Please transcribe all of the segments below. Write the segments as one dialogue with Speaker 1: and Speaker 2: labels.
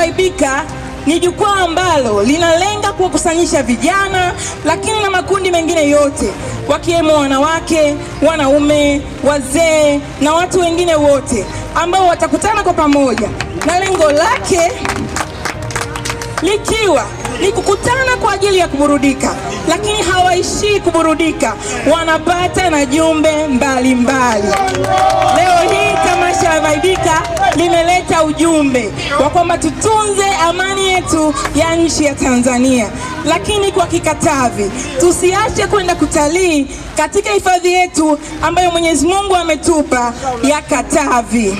Speaker 1: Vaibika ni jukwaa ambalo linalenga kuwakusanyisha vijana, lakini na makundi mengine yote, wakiwemo wanawake, wanaume, wazee na watu wengine wote ambao watakutana kwa pamoja, na lengo lake likiwa ni kukutana kwa ajili ya kuburudika, lakini hawaishii kuburudika, wanapata na jumbe mbalimbali. Leo hii tamasha la Vaibika limeleta ujumbe wa kwamba tutunze amani yetu ya nchi ya Tanzania, lakini kwa Kikatavi tusiache kwenda kutalii katika hifadhi yetu ambayo Mwenyezi Mungu ametupa ya Katavi.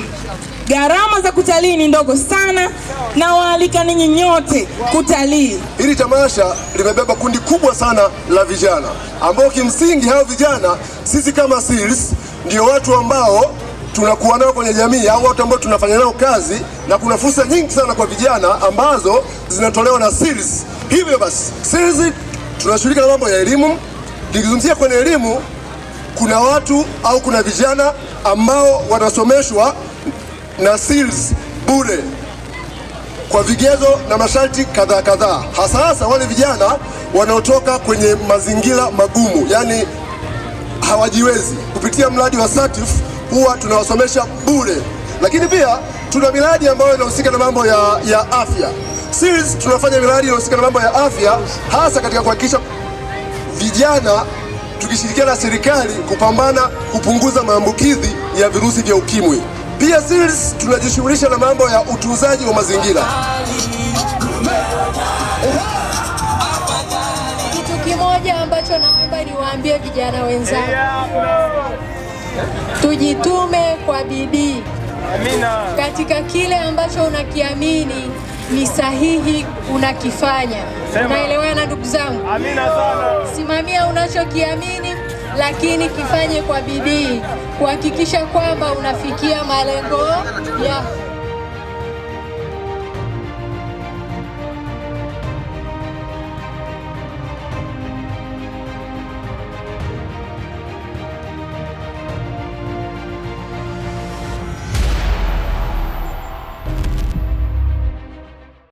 Speaker 1: Gharama za kutalii ni ndogo sana, na waalika ninyi nyote kutalii.
Speaker 2: Hili tamasha limebeba kundi kubwa sana la vijana, ambao kimsingi hao vijana sisi kama SEALS ndio watu ambao tunakuwa nao kwenye jamii, au watu ambao tunafanya nao kazi, na kuna fursa nyingi sana kwa vijana ambazo zinatolewa na SEALS. Hivyo basi SEALS tunashughulika na mambo ya elimu. Nikizungumzia kwenye elimu, kuna watu au kuna vijana ambao wanasomeshwa na SEALS bure kwa vigezo na masharti kadhaa, hasa wale vijana wanaotoka kwenye mazingira magumu, yani hawajiwezi. Kupitia mradi wa SATIF huwa tunawasomesha bure, lakini pia tuna miradi ambayo inahusika na mambo ya afya. SEALS tunafanya miradi inahusika na mambo ya afya, hasa katika kuhakikisha vijana tukishirikiana na serikali kupunguza maambukizi ya virusi vya ukimwi. Pia SEALS tunajishughulisha na mambo ya utunzaji wa mazingira.
Speaker 3: Kitu kimoja ambacho naomba niwaambie vijana wenzangu, tujitume kwa bidii katika kile ambacho unakiamini ni sahihi unakifanya. Unaelewana ndugu zangu? Amina sana. Simamia unachokiamini, lakini kifanye kwa bidii kuhakikisha kwamba unafikia malengo yako.